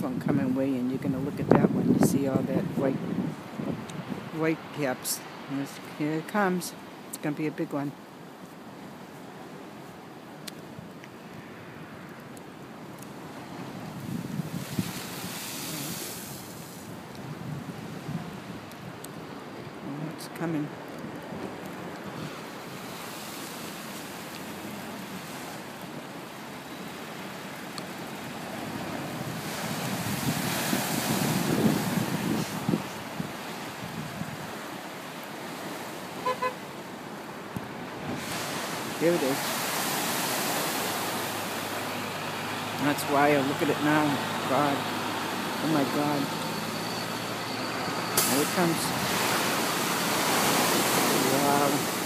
next one coming way, and you're going to look at that one. You see all that white caps. Here it comes. It's going to be a big one. Oh, it's coming. Here it is. That's wild. Look at it now. God. Oh my God. Here it comes. Wow.